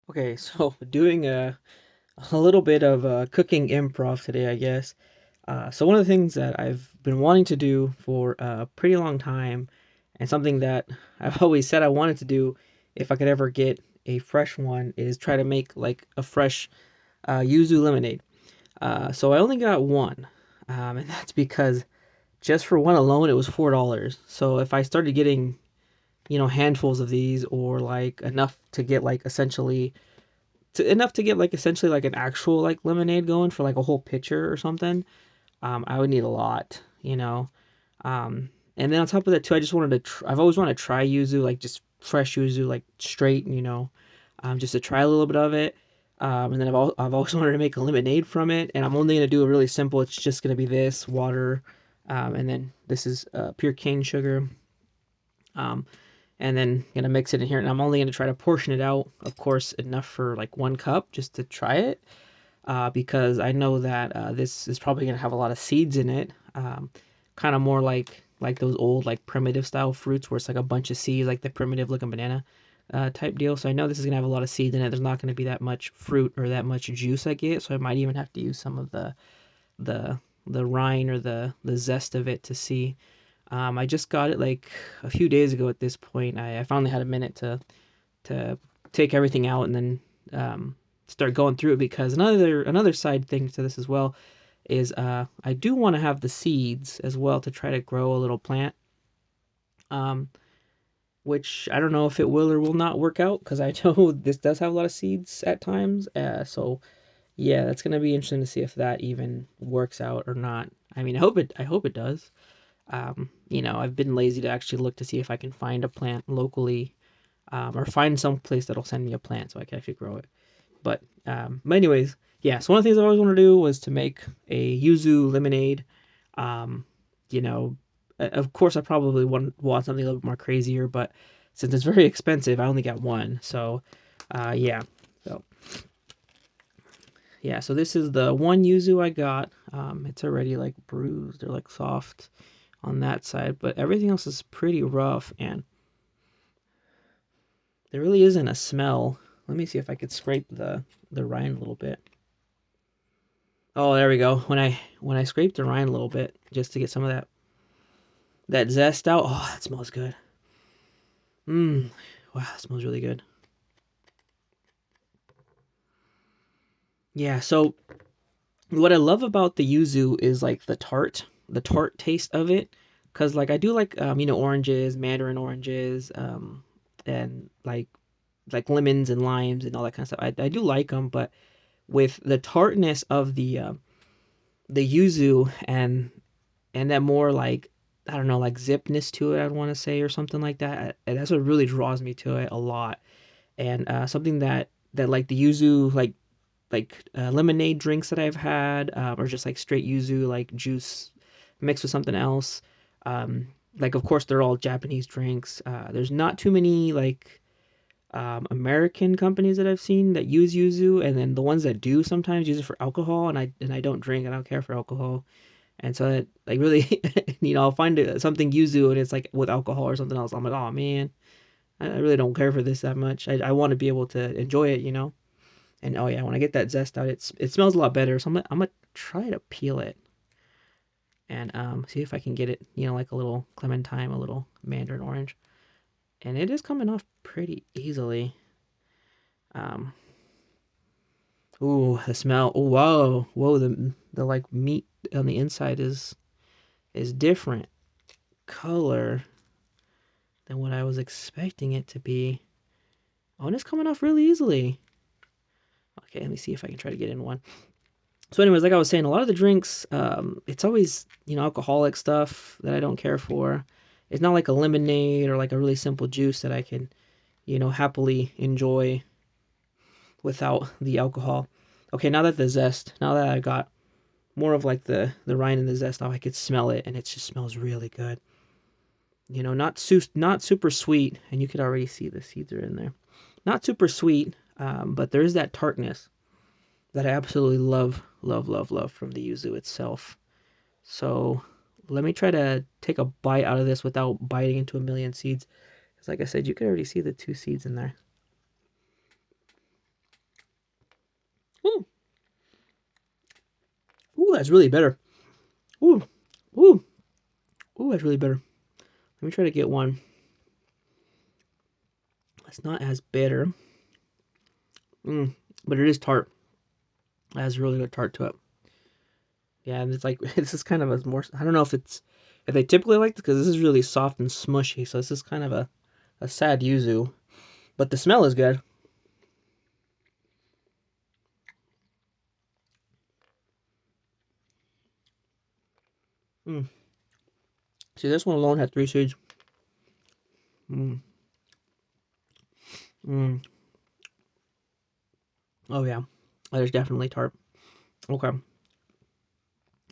Okay, so doing a little bit of cooking improv today, I guess. So one of the things that I've been wanting to do for a pretty long time, and something that I've always said I wanted to do if I could ever get a fresh one, is try to make like a fresh yuzu lemonade. So I only got one, and that's because just for one alone, it was $4. So if I started getting, handfuls of these, or like enough to get like enough to get like essentially like an actual like lemonade going for like a whole pitcher or something, I would need a lot. And then on top of that too, I just wanted to. I've always wanted to try yuzu, like just fresh yuzu, like straight, just to try a little bit of it. And then I've always wanted to make a lemonade from it, and I'm only gonna do it really simple. It's just gonna be this water, and then this is pure cane sugar. Um, and then gonna mix it in here, and I'm only gonna try to portion it out, of course, enough for like 1 cup just to try it, because I know that this is probably gonna have a lot of seeds in it, kind of more like those old like primitive style fruits where it's like a bunch of seeds, like the primitive looking banana type deal. So I know this is gonna have a lot of seeds in it. There's not gonna be that much fruit or that much juice I get, so I might even have to use some of the the rind or the zest of it to see. I just got it like a few days ago at this point. I finally had a minute to take everything out and then start going through it, because another side thing to this as well is I do want to have the seeds as well to try to grow a little plant, um, which I don't know if it will or will not work out, because I know this does have a lot of seeds at times. So yeah, that's gonna be interesting to see if that even works out or not. I mean, I hope it does. I've been lazy to actually look to see if I can find a plant locally, or find some place that'll send me a plant so I can actually grow it. But anyways, yeah. So one of the things I always wanted to do was to make a yuzu lemonade. Um, you know, of course, I probably want something a little bit more crazier, but since it's very expensive, I only got one. So, yeah. So yeah. So this is the one yuzu I got. It's already like bruised or like soft on that side, but everything else is pretty rough, and there really isn't a smell. Let me see if I could scrape the rind a little bit. Oh, there we go. When I scrape the rind a little bit just to get some of that zest out. Oh, that smells good. Mmm. Wow, that smells really good. Yeah. So what I love about the yuzu is like the tart taste of it. Cause like I do like oranges, mandarin oranges, and like lemons and limes and all that kind of stuff. I do like them, but with the tartness of the yuzu and that more like, I don't know, like zipness to it, I'd want to say, or something like that. And that's what really draws me to it a lot. And something that like the yuzu lemonade drinks that I've had, or just like straight yuzu like juice mixed with something else. Um, like of course they're all Japanese drinks. There's not too many like American companies that I've seen that use yuzu, and then the ones that do sometimes use it for alcohol, and I don't drink. I don't care for alcohol, and so that like really, I'll find something yuzu and it's like with alcohol or something else. I'm like, oh man, I really don't care for this that much. I want to be able to enjoy it. And oh yeah, when I get that zest out, it smells a lot better. So I'm gonna try to peel it and see if I can get it, like a little clementine, a little mandarin orange, and it is coming off pretty easily. Um, Ooh, the smell. Oh, whoa, whoa. The like meat on the inside is different color than what I was expecting it to be. Oh, and it's coming off really easily. Okay, let me see if I can try to get in one. So, anyways, like I was saying, a lot of the drinks, it's always alcoholic stuff that I don't care for. It's not like a lemonade or like a really simple juice that I can happily enjoy without the alcohol. Okay, now that I got more of like the rind and the zest off, I could smell it, and it just smells really good. Not super sweet, and you could already see the seeds are in there. Not super sweet, but there is that tartness that I absolutely love, love, love, love from the yuzu itself. So let me try to take a bite out of this without biting into a million seeds. Because like I said, you could already see the two seeds in there. that's really bitter. Ooh, ooh, ooh, that's really bitter. Let me try to get one. It's not as bitter. But it is tart. It has really good tart to it. Yeah, and it's like this is kind of a more. I don't know if they typically like this because this is really soft and smushy. So this is kind of a sad yuzu, but the smell is good. Mm. See, this one alone had 3 seeds. Mm. Mm. Oh yeah, that is definitely tart. Okay.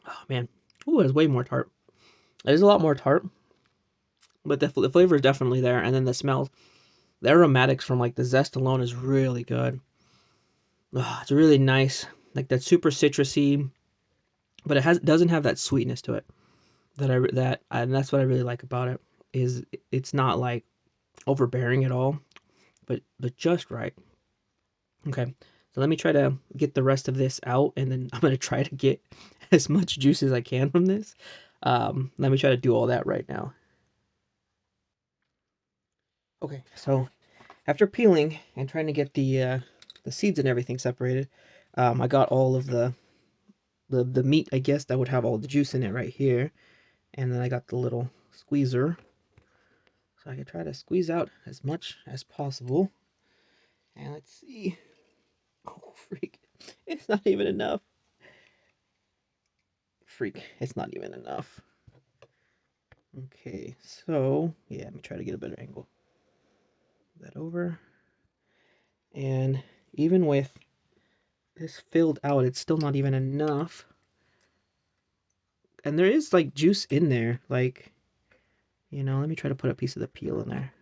Oh man. Ooh, it's way more tart. It is a lot more tart, but the flavor is definitely there, and then the smell, the aromatics from like the zest alone is really good. It's really nice, like that super citrusy, but it doesn't have that sweetness to it and that's what I really like about it. Is it's not like overbearing at all, but just right. Okay, so let me try to get the rest of this out, and then I'm gonna try to get as much juice as I can from this. Let me try to do all that right now. Okay, so after peeling and trying to get the seeds and everything separated, I got all of the meat, I guess, that would have all the juice in it right here, and then I got the little squeezer, so I can try to squeeze out as much as possible. And let's see. Oh, freak! It's not even enough. Freak! It's not even enough. Okay, so yeah, let me try to get a better angle. Move that over, and even with this filled out, it's still not even enough. And there is like juice in there, like, let me try to put a piece of the peel in there.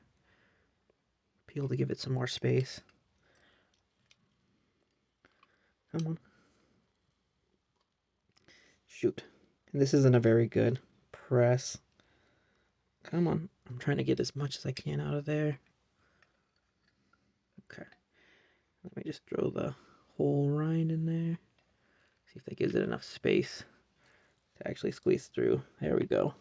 Peel to give it some more space. Come on. Shoot. And this isn't a very good press. Come on. I'm trying to get as much as I can out of there. Okay. Let me just throw the whole rind in there. See if that gives it enough space to actually squeeze through. There we go.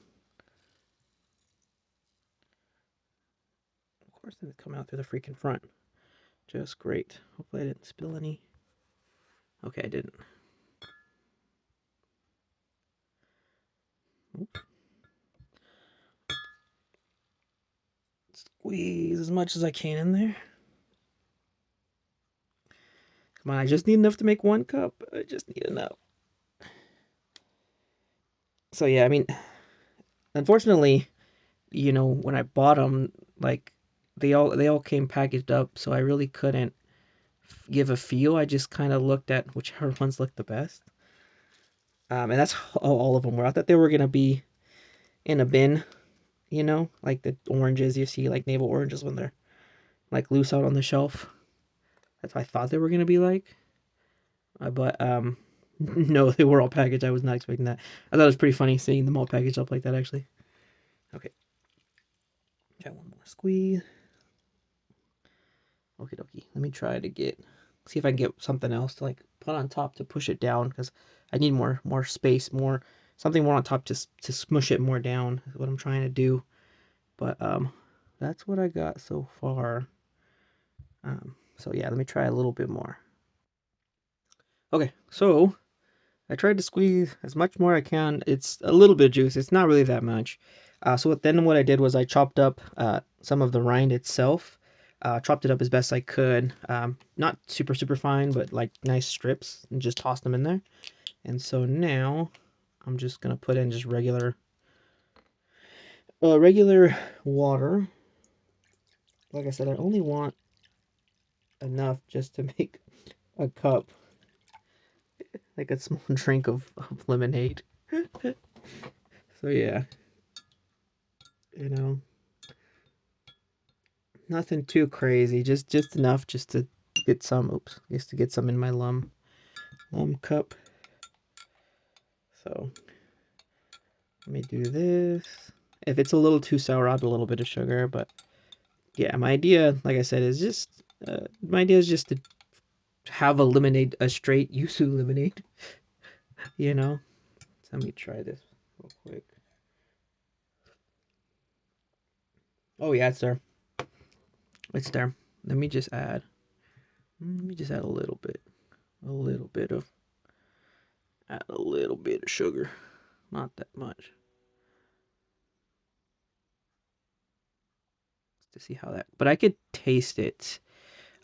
Of course, it's coming out through the freaking front. Just great. Hopefully I didn't spill any. Okay, I didn't. Oop. Squeeze as much as I can in there. Come on, I just need enough to make 1 cup. I just need enough. So yeah, I mean, unfortunately, when I bought them, like they all came packaged up, so I really couldn't give a feel. I just kind of looked at whichever ones looked the best. And that's how all of them were. I thought they were gonna be in a bin, like the oranges you see, like navel oranges when they're like loose out on the shelf. That's what I thought they were gonna be like. But no, they were all packaged. I was not expecting that. I thought it was pretty funny seeing them all packaged up like that, actually. Okay. Try one more squeeze. Okie dokie. Let me try to see if I can get something else to like put on top to push it down, because I need more space, something more on top to smush it more down is what I'm trying to do. But that's what I got so far. So yeah, let me try a little bit more. Okay, so I tried to squeeze as much more I can. It's a little bit of juice. It's not really that much. So what I did was I chopped up some of the rind itself. Chopped it up as best I could. Not super, super fine, but like nice strips, and just tossed them in there. And so now I'm just going to put in just regular water. Like I said, I only want enough just to make a cup. Like a small drink of lemonade. So yeah, you know, nothing too crazy. Just enough just to get some. Oops, just to get some in my lum cup. So let me do this. If it's a little too sour, I'll add a little bit of sugar. But yeah, my idea, like I said, is just to have a lemonade, a straight yuzu lemonade. You know, Let me try this real quick. Oh yeah, it's there. It's there. Let me just add. Let me just add a little bit. A little bit of. Add a little bit of sugar. Not that much. To see how that. But I could taste it.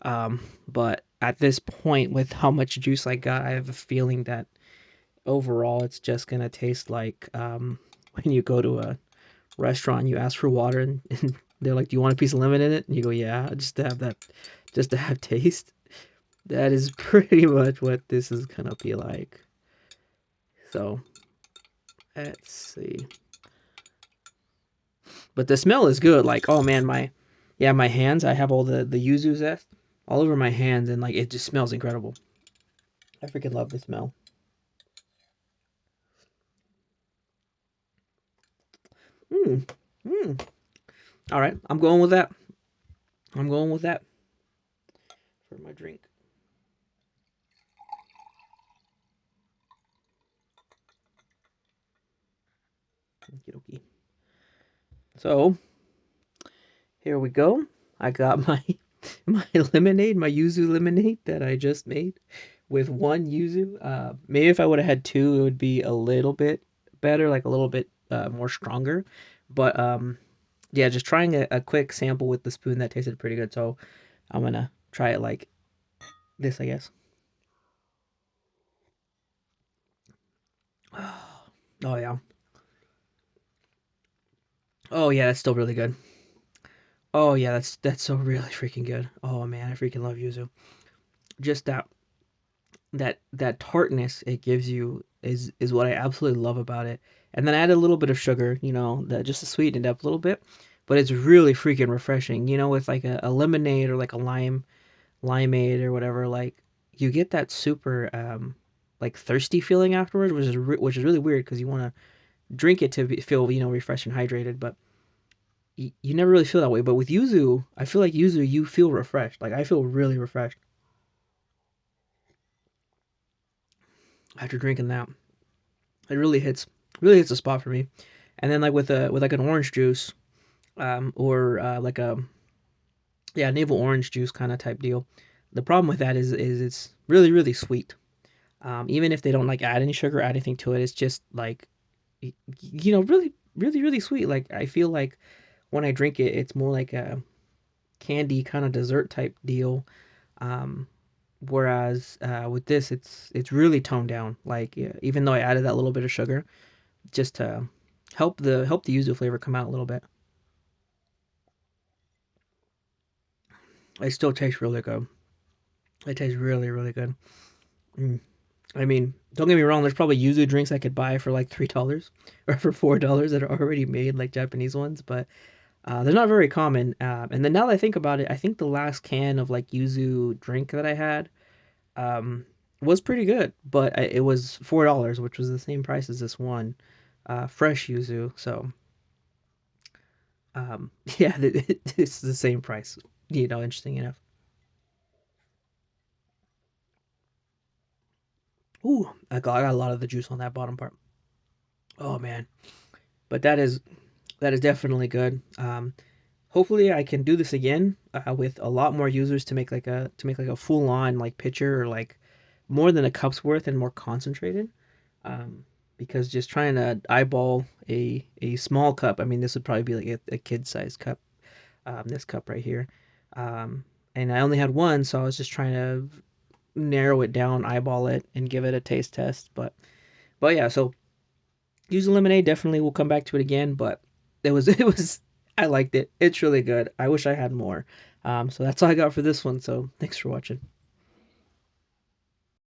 But at this point, with how much juice I got, I have a feeling that overall it's just gonna taste like when you go to a restaurant, you ask for water, and they're like, "Do you want a piece of lemon in it?" And you go, "Yeah," just to have that, just to have taste. That is pretty much what this is gonna be like. So let's see. But the smell is good. Like, oh man, my hands. I have all the yuzu zest all over my hands, and like it just smells incredible. I freaking love the smell. Mmm. Mmm. All right, I'm going with that. I'm going with that for my drink. Okie dokie. So here we go. I got my my lemonade, my yuzu lemonade that I just made with one yuzu. Maybe if I would have had two, it would be a little bit better, like a little bit more stronger. But yeah, just trying a quick sample with the spoon that tasted pretty good. So I'm gonna try it like this, I guess. Oh yeah. Oh yeah, that's still really good. Oh yeah, that's so really freaking good. Oh man, I freaking love yuzu. Just that tartness it gives you is what I absolutely love about it. And then add a little bit of sugar, that just to sweeten it up a little bit. But it's really freaking refreshing. With like a lemonade or like a limeade or whatever. Like you get that super like thirsty feeling afterwards, which is really weird because you want to drink it to feel refreshed and hydrated, but you never really feel that way. But with yuzu, I feel like yuzu, you feel refreshed. Like I feel really refreshed after drinking that. It really hits the spot for me. And then like with like an orange juice, or like a navel orange juice kind of type deal. The problem with that is it's really really sweet. Even if they don't like add any sugar, add anything to it, it's just like really really really sweet. Like I feel like when I drink it, it's more like a candy kind of dessert type deal. Um, Whereas with this, it's really toned down. Like yeah, even though I added that little bit of sugar, just to help the yuzu flavor come out a little bit. It still tastes really good. It tastes really really good. Mm. I mean, don't get me wrong. There's probably yuzu drinks I could buy for like $3 or for $4 that are already made, like Japanese ones, but they're not very common. And then now that I think about it, I think the last can of like yuzu drink that I had um, was pretty good, but it was $4, which was the same price as this one, fresh yuzu. So yeah, it's the same price. Interesting enough. Ooh, I got a lot of the juice on that bottom part. Oh man, but that is definitely good. Hopefully, I can do this again with a lot more users to make like a full on like pitcher or like more than a cup's worth and more concentrated. Um, because just trying to eyeball a small cup, I mean, this would probably be like a kid sized cup. This cup right here, and I only had one, so I was just trying to narrow it down, eyeball it, and give it a taste test. But yeah, so use a lemonade. Definitely, we'll come back to it again. But it was I liked it. It's really good. I wish I had more. So that's all I got for this one. So thanks for watching.